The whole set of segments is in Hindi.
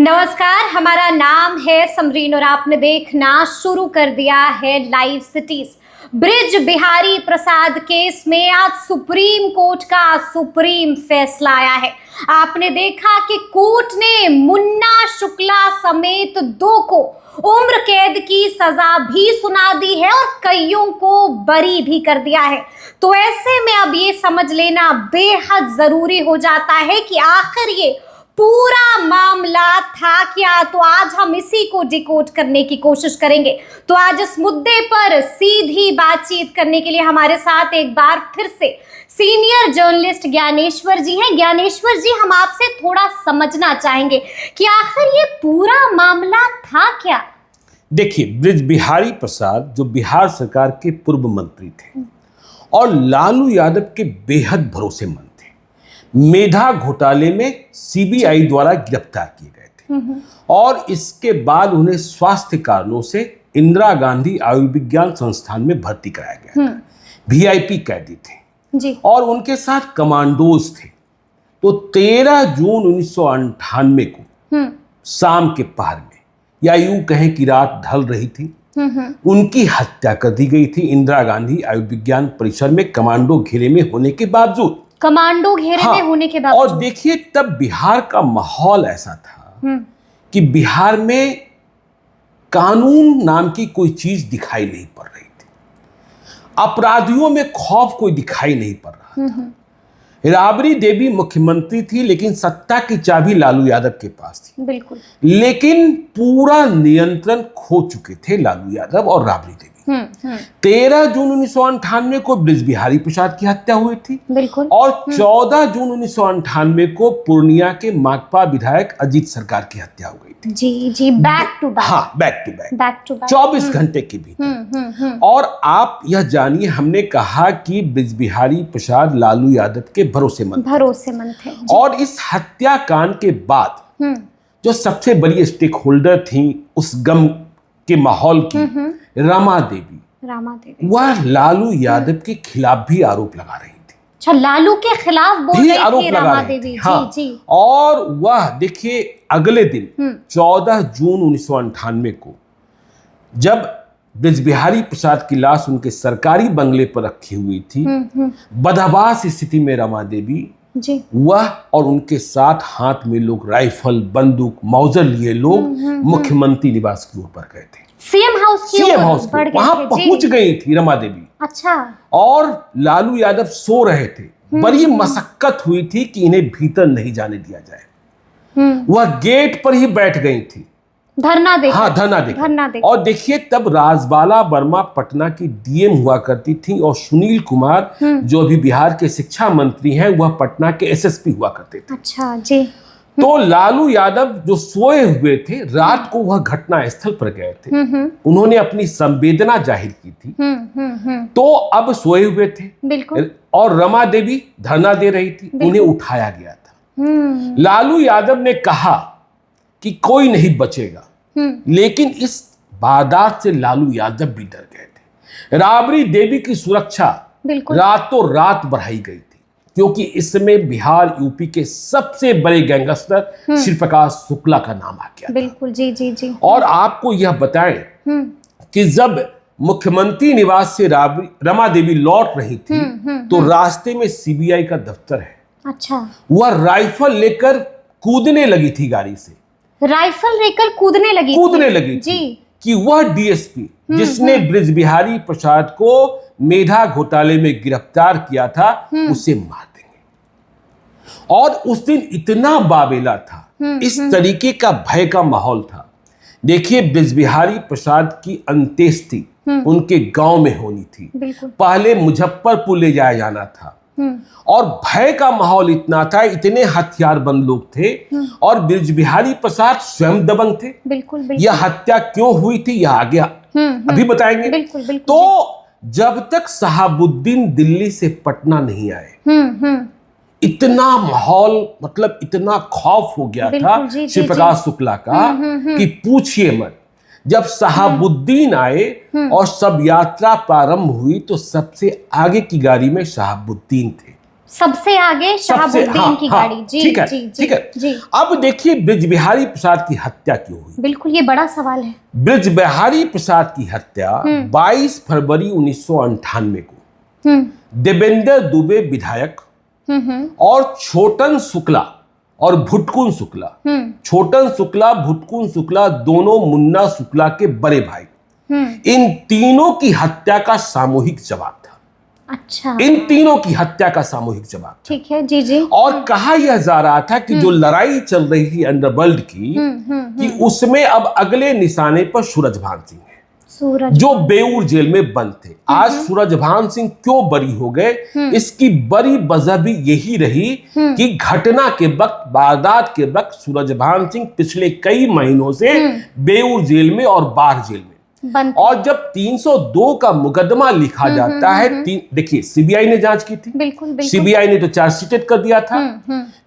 नमस्कार, हमारा नाम है समरीन और आपने देखना शुरू कर दिया है live cities. Bridge Bihari Prasad case में आज सुप्रीम कोर्ट का सुप्रीम फैसला आया है। आपने देखा कि कोर्ट ने मुन्ना शुक्ला समेत 2 को उम्र कैद की सजा भी सुना दी है और कईयों को बरी भी कर दिया है। तो ऐसे में अब ये समझ लेना बेहद जरूरी हो जाता है कि आखिर ये पूरा मामला था क्या। तो आज हम इसी को डिकोड करने की कोशिश करेंगे। तो आज इस मुद्दे पर सीधी बातचीत करने के लिए हमारे साथ एक बार फिर से सीनियर जर्नलिस्ट ज्ञानेश्वर जी हैं। ज्ञानेश्वर जी, हम आपसे थोड़ा समझना चाहेंगे कि आखिर ये पूरा मामला था क्या। देखिए, ब्रिज बिहारी प्रसाद जो बिहार सरकार के पूर्व मंत्री थे और लालू यादव के बेहद भरोसेमंद, मेधा घोटाले में सीबीआई द्वारा गिरफ्तार किए गए थे और इसके बाद उन्हें स्वास्थ्य कारणों से इंदिरा गांधी आयुर्विज्ञान संस्थान में भर्ती कराया गया था। वीआईपी कैदी थे जी। और उनके साथ कमांडोज थे। तो 13 जून 1998 को शाम के पहर में, या यूं कहें कि रात ढल रही थी, उनकी हत्या कर दी गई थी इंदिरा गांधी आयुर्विज्ञान परिसर में कमांडो घेरे में होने के बावजूद। कमांडो घेरे में होने के बाद। और देखिए, तब बिहार का माहौल ऐसा था कि बिहार में कानून नाम की कोई चीज दिखाई नहीं पड़ रही थी। अपराधियों में खौफ कोई दिखाई नहीं पड़ रहा था। राबड़ी देवी मुख्यमंत्री थी, लेकिन सत्ता की चाबी लालू यादव के पास थी। बिल्कुल। लेकिन पूरा नियंत्रण खो चुके थे लालू यादव और राबड़ी देवी। 13 जून 1998 को ब्रिज बिहारी प्रसाद की हत्या हुई थी। बिल्कुल। और 14 जून 1998 को पूर्णिया के माकपा विधायक अजीत सरकार की हत्या हो गई थी। जी जी, बैक टू बैक। हाँ, back to back, back to back, 24 घंटे के भीतर। और आप यह जानिए, हमने कहा कि ब्रिज बिहारी प्रसाद लालू यादव के भरोसेमंद थे और इस हत्याकांड के बाद जो सबसे बड़ी स्टेक होल्डर थी उस गम के माहौल की, रमा देवी, वह लालू यादव के खिलाफ भी आरोप लगा रही थी। अच्छा, लालू के खिलाफ बोल रही आरोप थी लगा रमा रही देवी। थी। हाँ। जी जी। और वह देखिए, अगले दिन 14 जून 1998 को जब ब्रिज बिहारी प्रसाद की लाश उनके सरकारी बंगले पर रखी हुई थी, बदहवास स्थिति में रमा देवी जी, वह और उनके साथ हाथ में लोग राइफल, बंदूक, मौजर लिए लोग मुख्यमंत्री निवास की ओर बढ़ गए थे। सीएम हाउस वहां पहुंच गई थी रमा देवी। अच्छा। और लालू यादव सो रहे थे। बड़ी मशक्कत हुई थी कि इन्हें भीतर नहीं जाने दिया जाए। वह गेट पर ही बैठ गई थी, धरना दे। हाँ, धरना दे। और देखिए, तब राजबाला वर्मा पटना की डीएम हुआ करती थी और सुनील कुमार जो अभी बिहार के शिक्षा मंत्री हैं, वह पटना के एसएसपी हुआ करते थे। अच्छा जी। तो लालू यादव जो सोए हुए थे, रात को वह घटना स्थल पर गए थे। उन्होंने अपनी संवेदना जाहिर की थी। तो अब सोए हुए थे। बिल्कुल। और रमा देवी धरना दे रही थी, उन्हें उठाया गया था। लालू यादव ने कहा कि कोई नहीं बचेगा, लेकिन इस वारदात से लालू यादव भी डर गए थे। राबड़ी देवी की सुरक्षा रातों रात बढ़ाई गई थी, क्योंकि इसमें बिहार यूपी के सबसे बड़े गैंगस्टर श्री प्रकाश शुक्ला का नाम आ गया। बिल्कुल। जी जी जी। और आपको यह बताएं कि जब मुख्यमंत्री निवास से रमा देवी लौट रही थी, तो रास्ते में सीबीआई का दफ्तर है। अच्छा। वह राइफल लेकर कूदने लगी थी गाड़ी से। राइफल लेकर कूदने लगी थी कि वह डीएसपी जिसने ब्रिज बिहारी प्रसाद को मेधा घोटाले में गिरफ्तार किया था, उसे मार देंगे। और उस दिन इतना बाबेला था, इस तरीके का भय का माहौल था। देखिए, ब्रिज बिहारी प्रसाद की अंत्येष्टि उनके गांव में होनी थी। पहले मुजफ्फरपुर ले जाया जाना था। और भय का माहौल इतना था, इतने हथियारबंद लोग थे और ब्रिज बिहारी प्रसाद स्वयं दबंग थे। बिल्कुल। यह हत्या क्यों हुई थी, यह आगे अभी बताएंगे। बिल्कुल। तो जब तक शहाबुद्दीन दिल्ली से पटना नहीं आए, इतना माहौल, मतलब इतना खौफ हो गया था श्री प्रकाश शुक्ला का कि पूछिए मत। जब शहाबुद्दीन आए और सब यात्रा प्रारंभ हुई, तो सबसे आगे की गाड़ी में शहाबुद्दीन थे। सबसे आगे शहाबुद्दीन की गाड़ी। जी ठीक है, जी ठीक है। जी। अब देखिए ब्रिज बिहारी प्रसाद की हत्या क्यों हुई। बिल्कुल, ये बड़ा सवाल है। ब्रिज बिहारी प्रसाद की हत्या 22 फरवरी 1998 को देवेंद्र दुबे विधायक और छोटन शुक्ला और भुटकुन शुक्ला, छोटन शुक्ला भुटकुन शुक्ला दोनों मुन्ना शुक्ला के बड़े भाई, इन तीनों की हत्या का सामूहिक जवाब था। अच्छा, इन तीनों की हत्या का सामूहिक जवाब। ठीक है। जी जी। और कहा यह जा रहा था कि जो लड़ाई चल रही थी अंडरवर्ल्ड की, कि उसमें अब अगले निशाने पर सूरजभान सिंह है, जो बेऊर जेल में बंद थे। आज सूरजभान सिंह क्यों बरी हो गए, इसकी बड़ी वजह भी यही रही कि घटना के वक्त, वारदात के वक्त सूरजभान सिंह पिछले कई महीनों से बेऊर जेल में और बाढ़ जेल में। और जब 302 का मुकदमा लिखा जाता है, देखिए सीबीआई ने जांच की थी, बिल्कुल, बिल्कुल। सीबीआई ने तो चार्जशीटेड कर दिया था,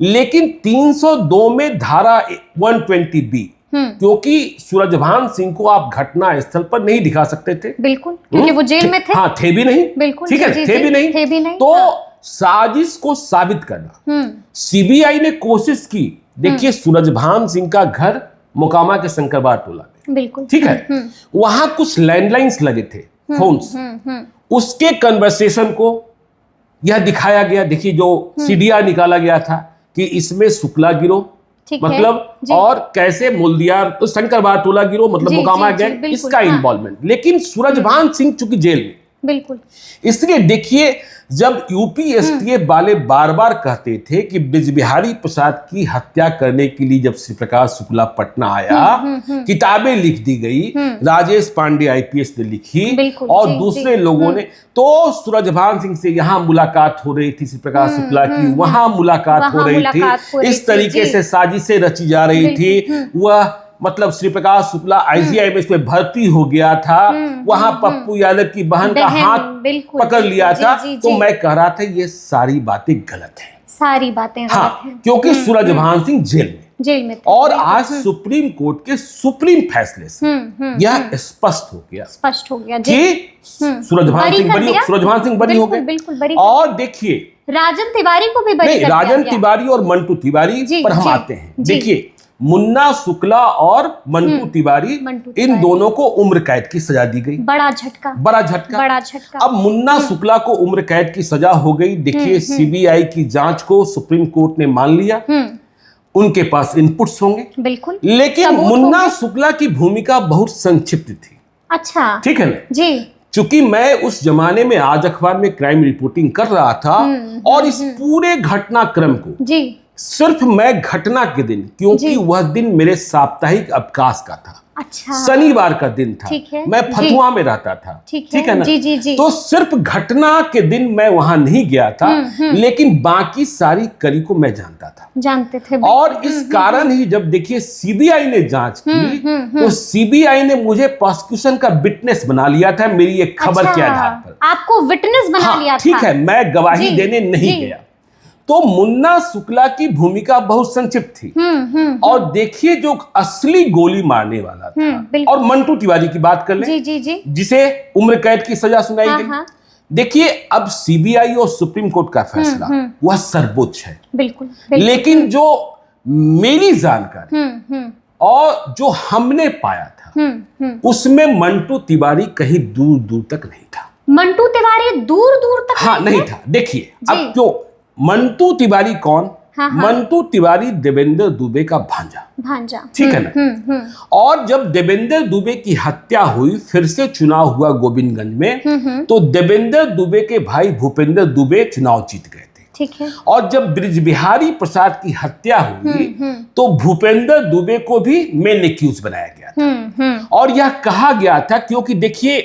लेकिन 302 में धारा 120B, क्योंकि सूरजभान सिंह को आप घटना स्थल पर नहीं दिखा सकते थे, बिल्कुल, क्योंकि वो जेल में थे। हाँ, थे भी नहीं, बिल्कुल, ठीक है, थे भी नहीं। तो साजिश को साबित करना सीबीआई ने कोशिश की। देखिए सूरजभान सिंह का घर मोकामा के शंकरबाग टोला में, बिल्कुल, ठीक है, वहां कुछ लैंडलाइंस लगे थे, फोन्स, उसके कन्वर्सेशन को यह दिखाया गया। देखिए जो सीडीआर निकाला गया था कि इसमें शुक्ला गिरोह मतलब और कैसे मुल्दियार तो शंकरबाग टोला गिरोह मतलब मोकामा गैंग, इसका इन्वॉल्वमेंट। लेकिन सूरजभान सिंह चूंकि जेल में, बिल्कुल, इसलिए देखिए जब यूपीएसटीएफ वाले बार बार कहते थे कि ब्रिज बिहारी प्रसाद की हत्या करने के लिए जब श्री प्रकाश शुक्ला पटना आया, किताबें लिख दी गई, राजेश पांडे आईपीएस ने लिखी और दूसरे लोगों ने, तो सूरजभान सिंह से यहाँ मुलाकात हो रही थी श्री प्रकाश शुक्ला की, वहां मुलाकात हो रही थी, इस तरीके से साजिशें रची जा रही थी। वह मतलब श्री प्रकाश शुक्ला आईजीआईएमएस में भर्ती हो गया था, वहां पप्पू यादव की बहन का हाथ पकड़ लिया था। तो मैं कह रहा था ये सारी बातें गलत हैं, सारी बातें गलत हैं, क्योंकि सूरजभान सिंह जेल में और आज सुप्रीम कोर्ट के सुप्रीम फैसले से यह स्पष्ट हो गया कि सूरजभान सिंह बरी हो गए। और देखिए राजन तिवारी को भी बरी, राजन तिवारी और मंटू तिवारी पर हम आते हैं। देखिए मुन्ना शुक्ला और मंटू तिवारी, इन दोनों को उम्र कैद की सजा दी गई। बड़ा झटका। अब मुन्ना शुक्ला को उम्र कैद की सजा हो गई। देखिए सीबीआई की जांच को सुप्रीम कोर्ट ने मान लिया, उनके पास इनपुट्स होंगे, बिल्कुल, लेकिन मुन्ना शुक्ला की भूमिका बहुत संक्षिप्त थी। अच्छा, ठीक है ना जी। चूंकि मैं उस जमाने में आज अखबार में क्राइम रिपोर्टिंग कर रहा था और इस पूरे घटनाक्रम को सिर्फ मैं घटना के दिन, क्योंकि वह दिन मेरे साप्ताहिक अवकाश का था, अच्छा, शनिवार का दिन था, मैं फतुआ में रहता था, ठीक है ना, जी। तो सिर्फ घटना के दिन मैं वहां नहीं गया था, लेकिन बाकी सारी कड़ी को मैं जानते थे। और इस कारण ही जब देखिए सीबीआई ने जांच की, तो सीबीआई ने मुझे प्रोसिक्यूशन का विटनेस बना लिया था मेरी एक खबर के आधार पर। आपको विटनेस बना लिया था, ठीक है, मैं गवाही देने नहीं गया। तो मुन्ना शुक्ला की भूमिका बहुत संक्षिप्त थी। और देखिए जो असली गोली मारने वाला था, और मंटू तिवारी की बात कर लें, जी, जिसे उम्र कैद की सजा सुनाई गई। देखिए अब सीबीआई और सुप्रीम कोर्ट का फैसला वह सर्वोच्च है, बिल्कुल, लेकिन जो मेरी जानकारी और जो हमने पाया था उसमें मंटू तिवारी कहीं दूर दूर तक नहीं था। मंटू तिवारी दूर दूर तक नहीं था। देखिए अब क्यों, मंटू तिवारी कौन? मंटू तिवारी देवेंद्र दुबे का भांजा, ठीक है ना। और जब देवेंद्र दुबे की हत्या हुई, फिर से चुनाव हुआ गोविंदगंज में, तो देवेंद्र दुबे के भाई भूपेंद्र दुबे चुनाव जीत गए थे, ठीक है। और जब ब्रिज बिहारी प्रसाद की हत्या हुई, तो भूपेंद्र दुबे को भी मेन एक्यूज बनाया गया था। और यह कहा गया था क्योंकि देखिए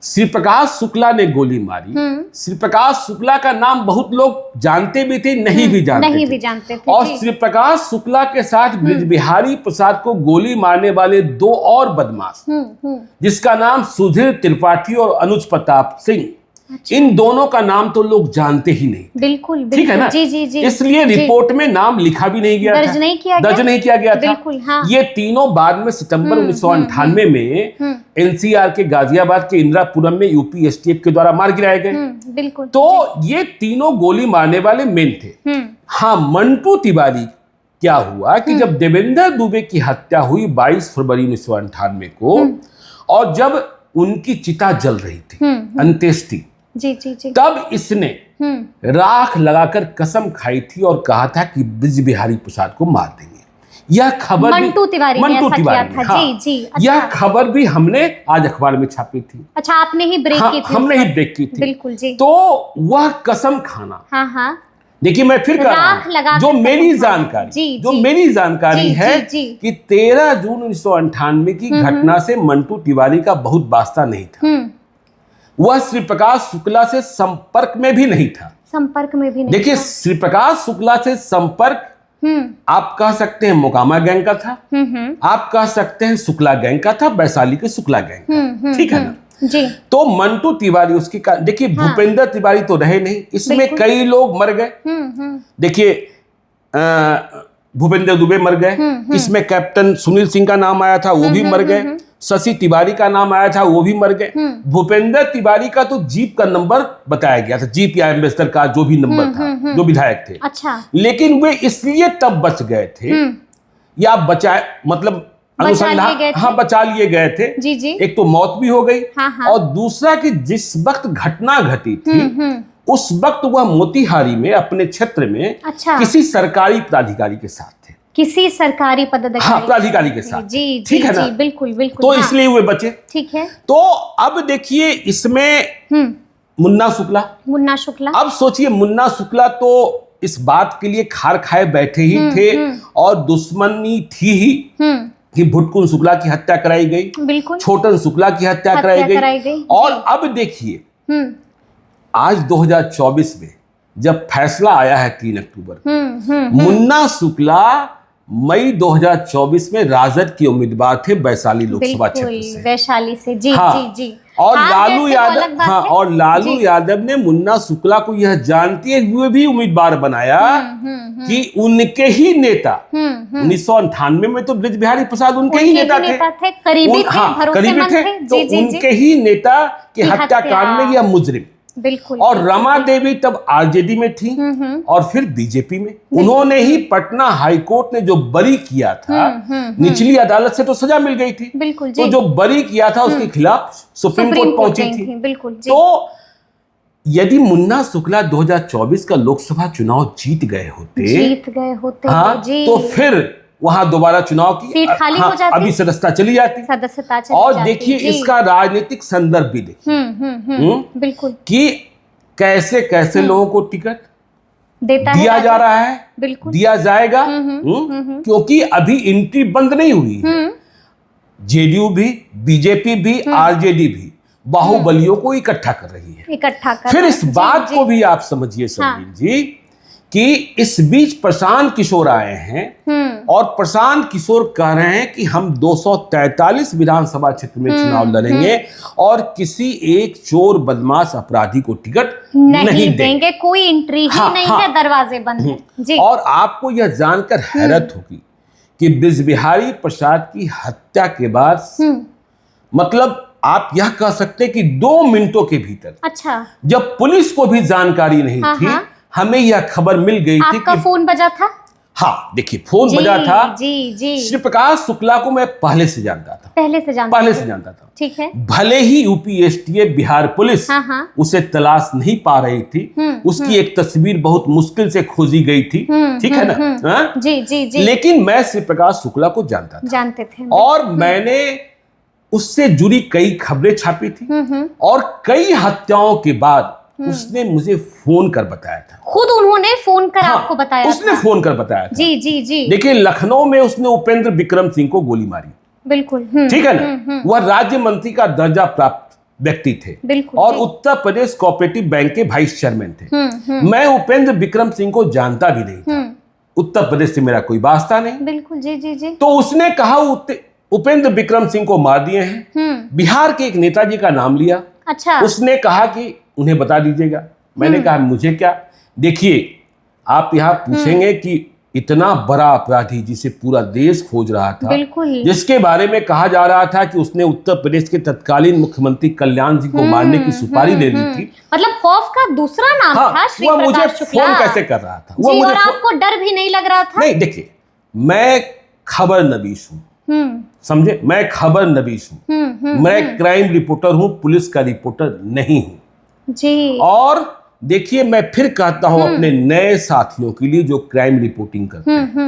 श्री प्रकाश शुक्ला ने गोली मारी। श्री प्रकाश शुक्ला का नाम बहुत लोग जानते भी थे, नहीं भी जानते थे। और श्री प्रकाश शुक्ला के साथ ब्रिज बिहारी प्रसाद को गोली मारने वाले दो और बदमाश, जिसका नाम सुधीर त्रिपाठी और अनुज प्रताप सिंह, इन दोनों का नाम तो लोग जानते ही नहीं। बिल्कुल, ठीक है ना? जी जी जी। इसलिए रिपोर्ट में नाम लिखा भी नहीं गया, दर्ज नहीं किया गया, दर्ज नहीं किया गया था। बिल्कुल, हाँ। ये तीनों बाद में सितंबर 1998 में एनसीआर के गाजियाबाद के इंदिरापुरम में यूपी एसटीएफ के द्वारा मार गिराए गए। बिल्कुल। तो ये तीनों गोली मारने वाले मेन थे। हाँ, मंटू तिवारी क्या हुआ कि जब देवेंद्र दुबे की हत्या हुई 22 फरवरी 1998 को, और जब उनकी चिता जल रही थी, अंत्येष्टि, जी जी जी, तब इसने राख लगाकर कसम खाई थी और कहा था कि ब्रिज बिहारी प्रसाद को मार देंगे। यह खबर मंटू तिवारी ने ऐसा किया था। हाँ, जी जी। अच्छा। यह खबर भी हमने आज अखबार में छापी थी। अच्छा, आपने ही ब्रेक की थी? हमने ही ब्रेक की थी, बिल्कुल जी। तो वह कसम खाना, हाँ हाँ, देखिए मैं फिर कह रहा हूं, जो मेरी जानकारी है कि 13 जून 1998 की घटना से मंटू तिवारी का बहुत वास्ता नहीं था। वह श्री प्रकाश शुक्ला से संपर्क में भी नहीं था। संपर्क में भी नहीं। देखिए, श्री प्रकाश शुक्ला से संपर्क आप कह सकते हैं मोकामा गैंग का था, आप कह सकते हैं शुक्ला गैंग का था, वैशाली के शुक्ला गैंग का, ठीक है ना जी। तो मंटू तिवारी उसकी देखिए, भूपेंद्र तिवारी तो रहे नहीं, इसमें कई लोग मर गए। देखिए, भूपेंद्र दुबे मर गए, इसमें कैप्टन सुनील सिंह का नाम आया था, वो भी मर गए। शशि तिवारी का नाम आया था, वो भी मर गए। भूपेंद्र तिवारी का तो जीप का नंबर बताया गया था, जीप या एम्बेसडर का जो भी नंबर था, जो विधायक थे। अच्छा। लेकिन वे इसलिए तब बच गए थे, या बचाए मतलब अनुसंधान, हाँ, बचा लिए गए थे। जी जी। एक तो मौत भी हो गई, हाँ। और दूसरा कि जिस वक्त घटना घटी थी उस वक्त वह मोतिहारी में अपने क्षेत्र में अच्छा, किसी सरकारी पदाधिकारी के साथ थे, किसी सरकारी पदाधिकारी के साथ। जी ठीक है ना? बिल्कुल बिल्कुल। तो इसलिए वे बचे। ठीक है। तो अब देखिए, इसमें मुन्ना शुक्ला, अब सोचिए, मुन्ना शुक्ला तो इस बात के लिए खार खाए बैठे ही थे, और दुश्मनी थी ही कि भुटकुन शुक्ला की हत्या कराई गई, बिल्कुल, छोटन शुक्ला की हत्या कराई गई। और अब देखिए, आज 2024 में जब फैसला आया है 3 अक्टूबर, मुन्ना शुक्ला मई 2024 में राजद के उम्मीदवार थे वैशाली लोकसभा क्षेत्र से, वैशाली से। जी हाँ, जी जी। और लालू यादव, हाँ, और लालू यादव ने मुन्ना शुक्ला को यह जानते हुए भी उम्मीदवार बनाया कि उनके ही नेता 1998 में तो ब्रिज बिहारी प्रसाद उनके ही नेता थे, करीबी थे, तो उनके ही नेता के हत्याकांड में यह मुजरिम, बिल्कुल। और रमा देवी तब आरजेडी में थी और फिर बीजेपी में। उन्होंने ही पटना हाईकोर्ट ने जो बरी किया था, निचली अदालत से तो सजा मिल गई थी, बिल्कुल जी। तो जो बरी किया था उसके खिलाफ सुप्रीम कोर्ट पहुंची थी, बिल्कुल जी। तो यदि मुन्ना शुक्ला 2024 का लोकसभा चुनाव जीत गए होते, हाँ, तो फिर वहां दोबारा चुनाव की सीट खाली हो जाती, अभी सदस्यता चली जाती। और देखिए, इसका राजनीतिक संदर्भ भी देखिए, बिल्कुल, कि कैसे कैसे लोगों को टिकट दिया जा रहा है, बिल्कुल दिया जाएगा, क्योंकि अभी एंट्री बंद नहीं हुई है। जेडीयू भी, बीजेपी भी, आरजेडी भी बाहुबलियों को इकट्ठा कर रही है। फिर इस बात को भी आप समझिए सरवीन जी, कि इस बीच प्रशांत किशोर आए हैं, और प्रशांत किशोर कह रहे हैं कि हम 243 विधानसभा क्षेत्र में चुनाव लड़ेंगे, और किसी एक चोर बदमाश अपराधी को टिकट नहीं देंगे, कोई एंट्री ही नहीं है, दरवाजे बंद हैं। जी। और आपको यह जानकर हैरत होगी कि ब्रिज बिहारी प्रसाद की हत्या के बाद, मतलब आप यह कह सकते कि 2 मिनटों के भीतर, अच्छा, जब पुलिस को भी जानकारी नहीं थी, हमें यह खबर मिल गई थी कि फोन बजा था। हाँ, देखिए, फोन बजा था। जी जी। श्री प्रकाश शुक्ला को मैं पहले से जानता था, पहले से जानता था। ठीक है। भले ही यूपी एसटीएफ बिहार पुलिस उसे तलाश नहीं पा रही थी, उसकी एक तस्वीर बहुत मुश्किल से खोजी गई थी, ठीक है ना? जी जी जी। लेकिन मैं श्री प्रकाश शुक्ला को जानते थे, और मैंने उससे जुड़ी कई खबरें छापी थी, और कई हत्याओं के बाद उसने मुझे फोन कर बताया था। खुद उन्होंने फोन कर आपको बताया? उसने फोन कर बताया था। जी जी जी। देखिए, लखनऊ में उसने उपेंद्र विक्रम सिंह को गोली मारी, बिल्कुल, ठीक है ना? वह राज्य मंत्री का दर्जा प्राप्त व्यक्ति थे, बिल्कुल, और उत्तर प्रदेश कोऑपरेटिव बैंक के वाइस चेयरमैन थे। मैं उपेंद्र विक्रम सिंह को जानता भी नहीं था, उत्तर प्रदेश से मेरा कोई वास्ता नहीं, बिल्कुल, जी जी जी। तो उसने कहा उपेंद्र विक्रम सिंह को मार दिए हैं, बिहार के एक नेताजी का नाम लिया। अच्छा। उसने कहा कि उन्हें बता दीजिएगा। मैंने कहा मुझे क्या, देखिए आप यहाँ पूछेंगे कि इतना बड़ा अपराधी जिसे पूरा देश खोज रहा था, बिल्कुल, जिसके बारे में कहा जा रहा था कि उसने उत्तर प्रदेश के तत्कालीन मुख्यमंत्री कल्याण सिंह को मारने की सुपारी ले ली थी। मतलब खौफ का दूसरा नाम हाँ, था श्री वह मुझे प्रकाश शुक्ला। फोन कैसे कर रहा था, जी, और आपको डर भी नहीं लग रहा था? नहीं, देखिए मैं खबर नवीश हूँ, समझे, मैं खबर नवीश हूँ, मैं क्राइम रिपोर्टर हूँ, पुलिस का रिपोर्टर नहीं हूँ जी। और देखिए मैं फिर कहता हूं अपने नए साथियों के लिए जो क्राइम रिपोर्टिंग करते हैं,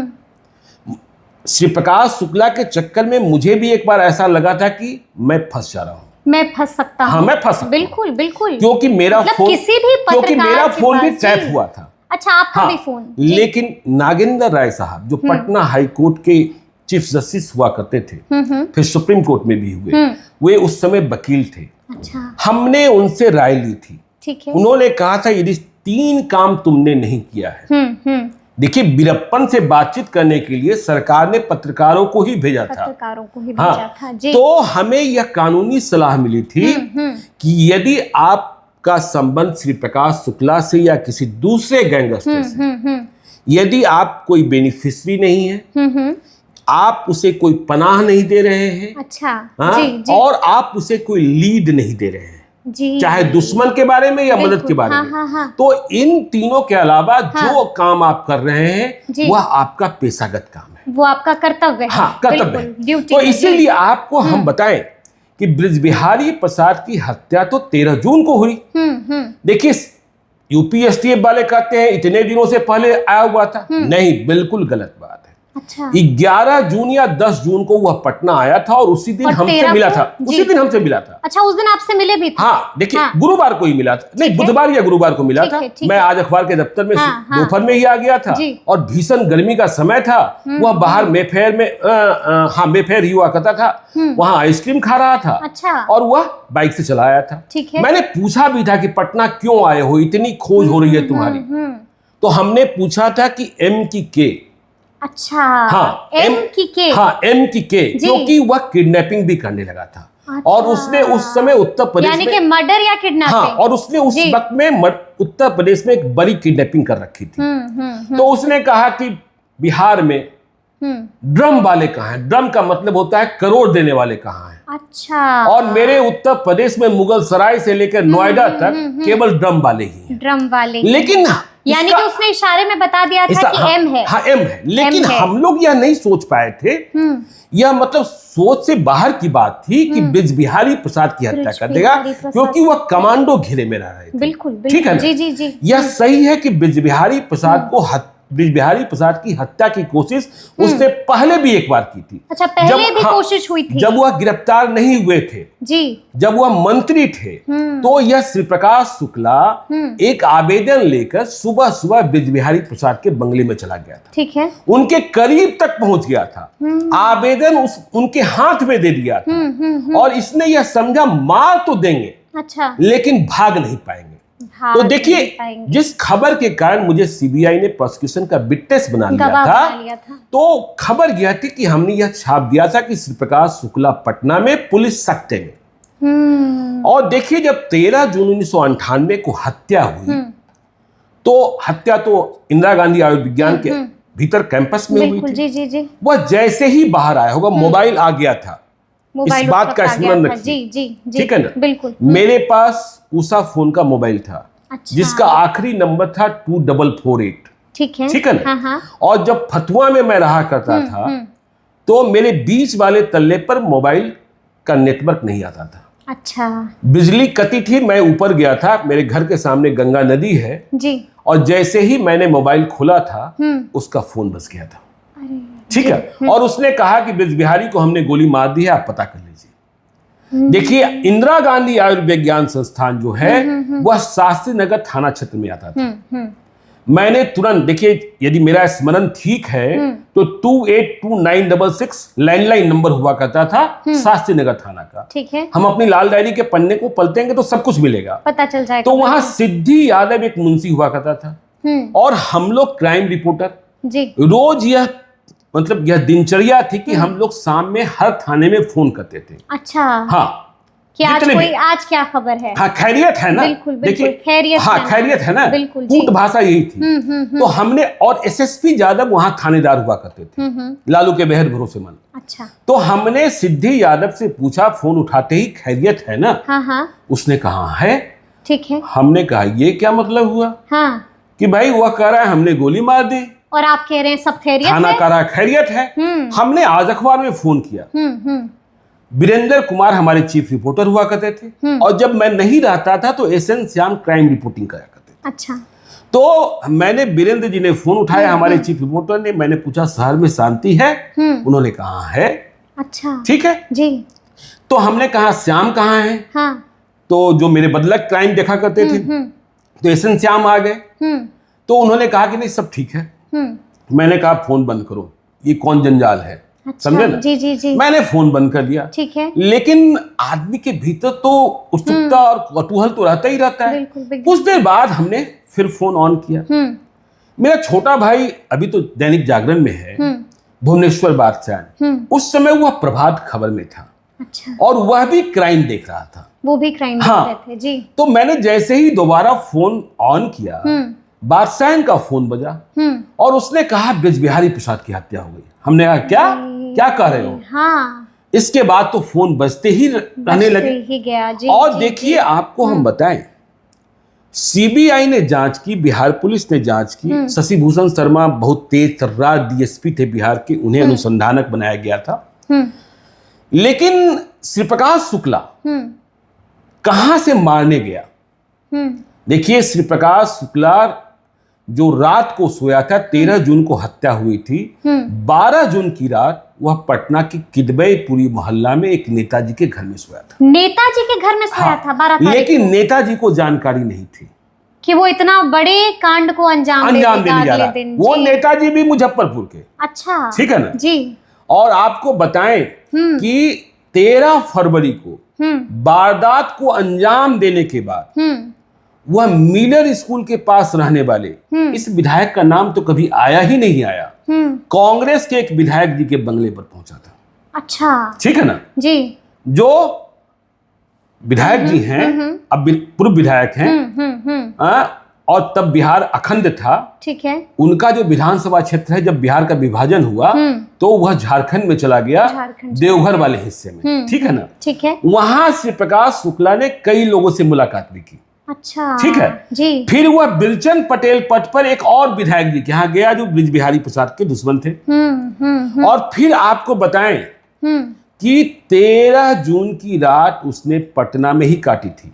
श्री प्रकाश शुक्ला के चक्कर में मुझे भी एक बार ऐसा लगा था कि मैं फंस जा रहा हूं, मैं फंस सकता हूं। हाँ, मैं फंस सकता बिल्कुल बिल्कुल, क्योंकि मेरा मतलब फोन, किसी भी क्योंकि मेरा फोन भी पत्रकार ट्रैप हुआ था। अच्छा, आपका भी फोन? लेकिन नागेंद्र राय साहब जो पटना हाई कोर्ट के चीफ जस्टिस हुआ करते थे, फिर सुप्रीम कोर्ट में भी हुए, वे उस समय वकील थे। अच्छा, हमने उनसे राय ली थी, ठीक है। उन्होंने कहा था यदि 3 काम तुमने नहीं किया है, देखिए वीरप्पन से बातचीत करने के लिए सरकार ने पत्रकारों को ही भेजा था, पत्रकारों को ही भेजा था जी। तो हमें यह कानूनी सलाह मिली थी कि यदि आपका संबंध श्री प्रकाश शुक्ला से या किसी दूसरे गैंगस्टर से, यदि आप कोई बेनिफिशियरी नहीं है, आप उसे कोई पनाह नहीं दे रहे हैं, अच्छा, हाँ, जी, जी। और आप उसे कोई लीड नहीं दे रहे हैं, जी, चाहे दुश्मन के बारे में या मदद के बारे में, हाँ। तो इन तीनों के अलावा जो काम आप कर रहे हैं वह आपका पेशागत काम है, वो आपका कर्तव्य है। हाँ, कर्तव्य है। ड्यूटी। तो इसीलिए आपको हम बताएं कि बृज बिहारी प्रसाद की हत्या तो 13 जून को हुई। देखिए यूपीएसटीएफ वाले कहते हैं इतने दिनों से पहले आया हुआ था, नहीं, बिल्कुल गलत बात है। अच्छा, 11 जून या 10 जून को वह पटना आया था और उसी दिन हमसे मिला था, उसी दिन हमसे मिला था। अच्छा, उस दिन आपसे मिले भी थे? हाँ, देखिए गुरुवार को ही मिला था, नहीं बुधवार या गुरुवार को मिला था। मैं आज अखबार के दफ्तर में दोपहर में ही आ गया था और भीषण गर्मी का समय था, वह बाहर मेफेयर में मेफेयर ही हुआ करता था, वहां आइसक्रीम खा रहा था। अच्छा, और वह बाइक से चला आया था। मैंने पूछा भी था कि पटना क्यों आए हो, इतनी खोज हो रही है तुम्हारी, तो हमने पूछा था कि एम की के। अच्छा, हाँ, एम की के, हाँ, एम की के, क्योंकि वह किडनैपिंग भी करने लगा था। अच्छा। और उसने उस समय उत्तर प्रदेश यानी कि मर्डर या किडनैपिंग, हाँ, और उसने उस वक्त में उत्तर प्रदेश में एक बड़ी किडनैपिंग कर रखी थी। तो उसने कहा कि बिहार में ड्रम वाले कहाँ हैं, ड्रम का मतलब होता है करोड़ देने वाले कहाँ हैं। अच्छा, और मेरे उत्तर प्रदेश में मुगल सराय से लेकर नोएडा तक केवल ड्रम वाले ही हैं, ड्रम वाले। लेकिन यानी कि उसने इशारे में बता दिया था कि एम है। हाँ, एम है, लेकिन हम लोग यह नहीं सोच पाए थे, यह मतलब सोच से बाहर की बात थी कि बृज बिहारी प्रसाद की हत्या कर देगा, क्योंकि वह कमांडो घेरे में रह रहे थे। बिल्कुल, ठीक है ना? जी जी जी। यह सही है कि बृज बिहारी प्रसाद की हत्या की कोशिश उसने पहले भी एक बार की थी। अच्छा, पहले भी कोशिश हुई थी, जब वह गिरफ्तार नहीं हुए थे जी, जब वह मंत्री थे, तो यह श्री प्रकाश शुक्ला एक आवेदन लेकर सुबह सुबह बृज बिहारी प्रसाद के बंगले में चला गया था। ठीक है, उनके करीब तक पहुंच गया था, आवेदन उनके हाथ में दे दिया था, और इसने यह समझा मार तो देंगे, अच्छा, लेकिन भाग नहीं पाएंगे। तो देखिए, जिस खबर के कारण मुझे सीबीआई ने प्रोसिक्यूशन का विटनेस बना लिया था, तो खबर यह थी कि हमने यह छाप दिया था कि श्री प्रकाश शुक्ला पटना में पुलिस सख्ते में। और देखिए, जब 13 जून 1998 को हत्या हुई, तो हत्या तो इंदिरा गांधी आयुर्विज्ञान के भीतर कैंपस में हुई थी। जी जी जी। वह जैसे ही बाहर आया होगा, मोबाइल आ गया था, इस बात का स्मरण रखिए, ठीक है ना? बिल्कुल। मेरे पास उषा फोन का मोबाइल था, अच्छा, जिसका आखिरी नंबर था 2448, ठीक है ना? हाँ। और जब फतुआ में मैं रहा करता था, तो मेरे बीच वाले तल्ले पर मोबाइल का नेटवर्क नहीं आता था। अच्छा, बिजली कटी थी, मैं ऊपर गया था, मेरे घर के सामने गंगा नदी है जी, और जैसे ही मैंने मोबाइल खोला था, उसका फोन बच गया था। ठीक है, और उसने कहा कि बृज बिहारी को हमने गोली मार दी है, आप पता कर लीजिए। देखिए, इंदिरा गांधी आयुर्विज्ञान संस्थान जो है वह शास्त्री नगर थाना क्षेत्र में आता था। मैंने तुरंत, देखिए यदि मेरा स्मरण ठीक है, तो 282966 लैंडलाइन नंबर हुआ करता था शास्त्री नगर थाना का। ठीक है, हम अपनी लाल डायरी के पन्ने को पलटेंगे तो सब कुछ मिलेगा, पता चल जाएगा। तो वहां सिद्धि यादव एक मुंशी हुआ करता था, और हम लोग क्राइम रिपोर्टर जी, रोज यह मतलब यह दिनचर्या थी कि हम लोग शाम में हर थाने में फोन करते थे। अच्छा, हाँ, कि आज क्या खबर है। हाँ, खैरियत है ना। बिल्कुल बिल्कुल, खैरियत हाँ, खैरियत है ना। बिल्कुल, पूर्ण भाषा यही थी। तो हमने, और एसएसपी यादव वहां थानेदार हुआ करते थे, लालू के बेहद भरोसेमंद। अच्छा। तो हमने सिद्धि यादव से पूछा फोन उठाते ही, खैरियत है ना? हाँ हाँ। उसने कहा है। ठीक है। हमने कहा ये क्या मतलब हुआ? हाँ। कि भाई वह कह रहा है हमने गोली मार दी, और आप कह रहे हैं सब खैरियत है। थाना कह रहा है खैरियत है। हमने आज अखबार में फोन किया। वीरेंद्र कुमार हमारे चीफ रिपोर्टर हुआ करते थे, और जब मैं नहीं रहता था तो एसएन श्याम क्राइम रिपोर्टिंग करा करते थे। अच्छा। तो मैंने, वीरेंद्र जी ने फोन उठाया, हमारे चीफ रिपोर्टर ने, मैंने पूछा शहर में शांति है? उन्होंने कहा है। अच्छा, ठीक है जी। तो हमने कहा श्याम कहाँ है? हाँ। तो जो मेरे बदलक क्राइम देखा करते थे, तो एसएन श्याम आ गए। तो उन्होंने कहा कि नहीं सब ठीक है। मैंने कहा फोन बंद करो, ये कौन जंजाल है। अच्छा, समझे ना? जी जी जी। मैंने फोन बंद कर दिया। ठीक है। लेकिन आदमी के भीतर तो उत्सुकता और कौतूहल तो रहता ही रहता है। कुछ देर बाद हमने फिर फोन ऑन किया। मेरा छोटा भाई अभी तो दैनिक जागरण में है, भुवनेश्वर बादशाह, उस समय वह प्रभात खबर में था। अच्छा। और वह भी क्राइम देख रहा था। वो भी क्राइम देख रहे थे जी। तो मैंने जैसे ही दोबारा फोन ऑन किया, बादशाह का फोन बजा, और उसने कहा ब्रिज बिहारी प्रसाद की हत्या हो गई। हमने कहा क्या क्या कह रहे हो? हाँ। इसके बाद तो फोन बजते ही रहने लगे ही गया जी। और देखिए आपको हम बताएं, सीबीआई ने जांच की, बिहार पुलिस ने जांच की। शशि भूषण शर्मा बहुत तेज तर्रार डीएसपी थे बिहार के, उन्हें अनुसंधानक बनाया गया था। लेकिन श्री प्रकाश शुक्ला कहां से मारने गया? देखिए, श्री प्रकाश शुक्ला जो रात को सोया था, 13 जून को हत्या हुई थी, 12 जून की रात वह पटना की किदवईपुरी मोहल्ला में एक नेताजी के घर में सोया था। नेताजी के घर में सोया था 12 तारीख। लेकिन नेताजी को जानकारी नहीं थी कि वो इतना बड़े कांड को अंजाम देने जा रहा है। वो नेताजी भी मुजफ्फरपुर के। अच्छा, ठीक है ना जी। और आपको बताएं कि 13 फरवरी को वारदात को अंजाम देने के बाद वह मिलर स्कूल के पास रहने वाले इस विधायक का नाम तो कभी आया ही नहीं आया, कांग्रेस के एक विधायक जी के बंगले पर पहुंचा था। अच्छा, ठीक है ना जी। जो विधायक जी हैं, अब पूर्व विधायक हैं, और तब बिहार अखंड था। ठीक है। उनका जो विधानसभा क्षेत्र है, जब बिहार का विभाजन हुआ तो वह झारखंड में चला गया, देवघर वाले हिस्से में। ठीक है ना? ठीक है। वहां श्री प्रकाश शुक्ला ने कई लोगों से मुलाकात भी की। अच्छा, ठीक है जी। फिर वह बिरचंद पटेल पथ पर एक और विधायक जी के यहाँ गया जो ब्रिज बिहारी प्रसाद के दुश्मन थे। और फिर आपको बताएं कि 13 जून की रात उसने पटना में ही काटी थी।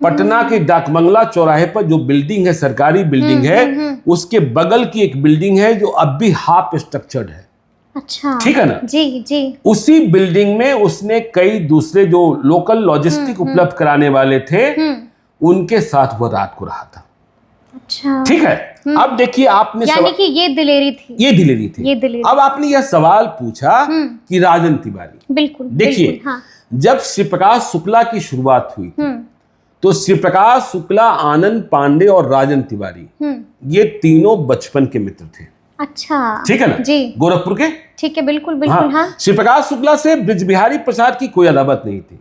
पटना के डाकबंगला चौराहे पर जो बिल्डिंग है, सरकारी बिल्डिंग है, उसके बगल की एक बिल्डिंग है जो अब भी हाफ स्ट्रक्चर्ड है। अच्छा, ठीक है ना जी जी। उसी बिल्डिंग में उसने कई दूसरे जो लोकल लॉजिस्टिक उपलब्ध कराने वाले थे, उनके साथ वह रात को रहा था। अच्छा, ठीक है। अब देखिए, आपने यानी कि ये दिलेरी थी। ये दिलेरी थी, ये दिलेरी। अब आपने यह सवाल पूछा कि राजन तिवारी। बिल्कुल। देखिए, हाँ। जब श्री प्रकाश शुक्ला की शुरुआत हुई थी, तो श्री प्रकाश शुक्ला, आनंद पांडे और राजन तिवारी, ये तीनों बचपन के मित्र थे। अच्छा, ठीक है ना जी। गोरखपुर के। ठीक है, बिल्कुल बिल्कुल। हाँ। श्री प्रकाश शुक्ला से ब्रिज बिहारी प्रसाद की कोई अदावत नहीं थी।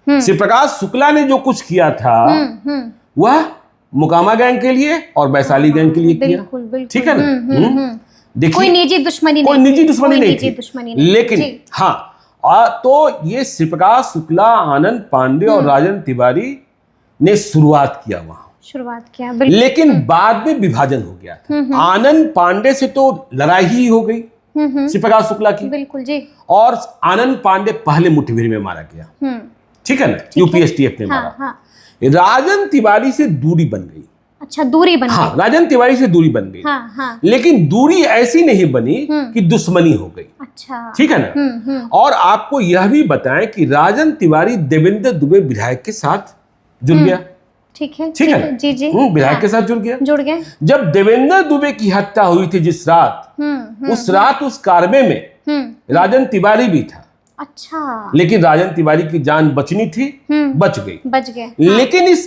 श्री प्रकाश शुक्ला ने जो कुछ किया था वह मुकामा गैंग के लिए और वैशाली गैंग के लिए किया। ठीक है ना? देखिए, कोई निजी दुश्मनी नहीं थी। लेकिन हाँ, तो ये श्री प्रकाश शुक्ला, आनंद पांडे और राजन तिवारी ने शुरुआत किया वहां। लेकिन बाद में विभाजन हो गया था। आनंद पांडे से तो लड़ाई ही हो गई श्री प्रकाश शुक्ला की। बिल्कुल जी। और आनंद पांडे पहले मुठभेड़ में मारा गया। ठीक है ना? यूपीएसटीएफ ने मारा। राजन तिवारी से दूरी बन गई। अच्छा, दूरी बन गई। राजन तिवारी से दूरी बन गई। लेकिन दूरी ऐसी नहीं बनी कि दुश्मनी हो गई। अच्छा, ठीक है ना? और आपको यह भी बताएं कि राजन तिवारी देवेंद्र दुबे विधायक के साथ जुड़ गया। ठीक है जी जी। विधायक के साथ जुड़ गया। जब देवेंद्र दुबे की हत्या हुई थी जिस रात, उस रात उस कारवे में राजन तिवारी भी था। अच्छा, लेकिन राजन तिवारी की जान बचनी थी, बच गए। लेकिन इस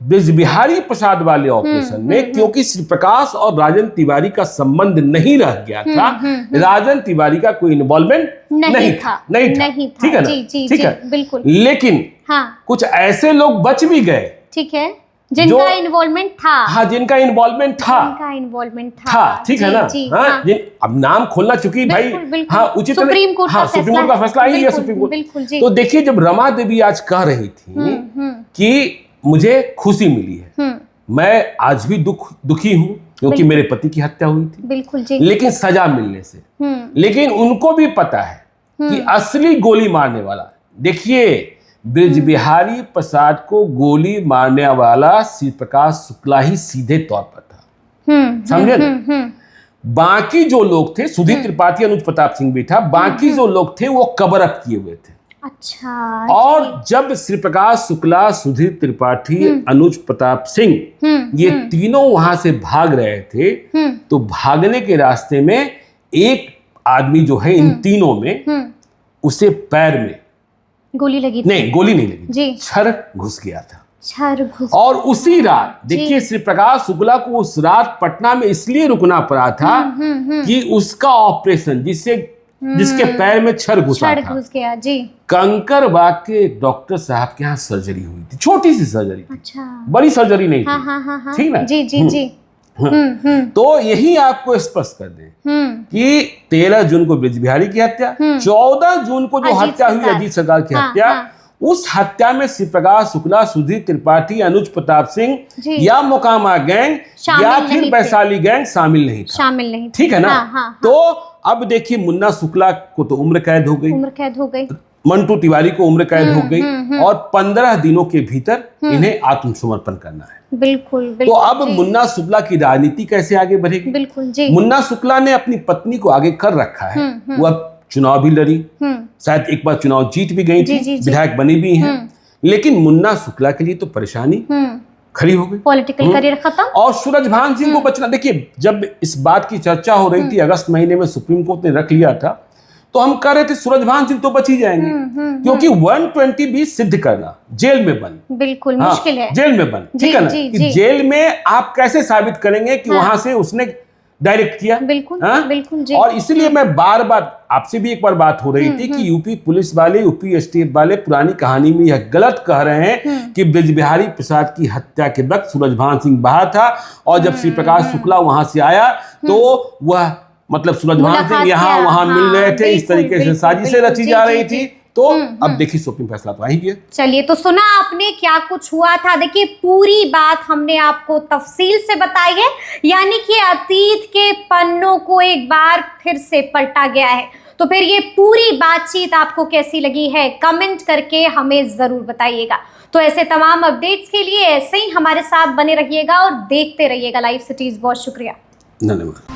ब्रिज बिहारी प्रसाद वाले ऑपरेशन में, क्योंकि श्री प्रकाश और राजन तिवारी का संबंध नहीं रह गया था, राजन तिवारी का कोई इन्वॉल्वमेंट नहीं था। ठीक है ना? ठीक है, बिल्कुल। लेकिन हाँ, कुछ ऐसे लोग बच भी गए, ठीक है, जिनका इन्वॉल्वमेंट था। हाँ, जिनका इन्वॉल्वमेंट था, ठीक है ना? हाँ, अब नाम खोलना, चूंकि भाई हाँ उचित सुप्रीम कोर्ट का फैसला ही है सुप्रीम कोर्ट। तो देखिए, जब रमा देवी आज कह रही थी कि मुझे खुशी मिली है, मैं आज भी दुखी हूँ क्योंकि मेरे पति की हत्या हुई थी, बिल्कुल जी, लेकिन सजा मिलने से। लेकिन उनको भी पता है कि असली गोली मारने वाला, देखिए, ब्रिज बिहारी प्रसाद को गोली मारने वाला श्री प्रकाश शुक्ला ही सीधे तौर पर था, समझे ना? बाकी जो लोग थे, सुधीर त्रिपाठी, अनुज प्रताप सिंह भी था, बाकी जो लोग थे वो कवर अप किए हुए थे। अच्छा, और जब श्री प्रकाश शुक्ला, सुधीर त्रिपाठी, अनुज प्रताप सिंह ये तीनों वहां से भाग रहे थे, तो भागने के रास्ते में एक आदमी जो है इन तीनों में, उसे पैर में गोली लगी थी? नहीं, गोली नहीं लगी जी, छर घुस गया था। छर घुस, और उसी रात देखिए, श्री प्रकाश शुक्ला को उस रात पटना में इसलिए रुकना पड़ा था कि उसका ऑपरेशन जिसके पैर में छर घुसा था, घुस गया जी, कंकरबाग के एक डॉक्टर साहब के यहाँ सर्जरी हुई थी, छोटी सी सर्जरी थी। अच्छा, बड़ी सर्जरी नहीं थी। हाँ, ठीक ना? जी जी जी। तो यही आपको स्पष्ट कर दें कि 13 जून को ब्रिज बिहारी की हत्या, 14 जून को जो हत्या हुई अजीत सरकार की हत्या, उस हत्या में श्री प्रकाश शुक्ला, सुधीर त्रिपाठी, अनुज प्रताप सिंह या मोकामा गैंग या फिर वैशाली गैंग शामिल नहीं था। ठीक है ना? तो अब देखिए, मुन्ना शुक्ला को तो उम्र कैद हो गई, मंटू तिवारी को उम्र कैद हो गई, और 15 दिनों के भीतर इन्हें आत्मसमर्पण करना है। बिल्कुल। तो अब मुन्ना शुक्ला की राजनीति कैसे आगे बढ़ेगी? बिल्कुल जी। मुन्ना शुक्ला ने अपनी पत्नी को आगे कर रखा है, वो अब चुनाव भी लड़ी, शायद एक बार चुनाव जीत भी गई थी, विधायक बनी भी हैं, लेकिन मुन्ना शुक्ला के लिए तो परेशानी खड़ी हो गई, पॉलिटिकल करियर खत्म। और सूरजभान सिंह को बचना, देखिए, जब इस बात की चर्चा हो रही थी, अगस्त महीने में सुप्रीम कोर्ट ने रख लिया था, तो हम कह रहे थे सूरजभान सिंह तो बच ही जाएंगे, क्योंकि 120 सिद्ध करना जेल में बंद, बिल्कुल मुश्किल है, जेल में बंद, ठीक है ना? कि जेल में आप कैसे साबित करेंगे कि वहां से उसने डायरेक्ट किया? बिल्कुल, बिल्कुल जी। और इसलिए मैं बार बार आपसे भी एक बार बात हो रही थी कि यूपी पुलिस वाले, यूपी एसटीएफ वाले पुरानी कहानी में यह गलत कह रहे हैं कि ब्रिज बिहारी प्रसाद की हत्या के वक्त सूरजभान सिंह बाहर था, और जब श्री प्रकाश शुक्ला वहां से आया तो वह मतलब सूरजभान सिंह यहाँ वहां मिल रहे थे, इस तरीके से साजिशें रची जा रही थी। तो अब देखिए, सुप्रीम फैसला तो आ ही गया। चलिए, तो सुना आपने क्या कुछ हुआ था। देखिए, पूरी बात हमने आपको तफसील से बताई है, यानी कि अतीत के पन्नों को एक बार फिर से पलटा गया है। तो फिर ये पूरी बातचीत आपको कैसी लगी है, कमेंट करके हमें जरूर बताइएगा। तो ऐसे तमाम अपडेट्स के लिए ऐसे ही हमारे साथ बने रहिएगा और देखते रहिएगा लाइव सिटीज। बहुत शुक्रिया, धन्यवाद।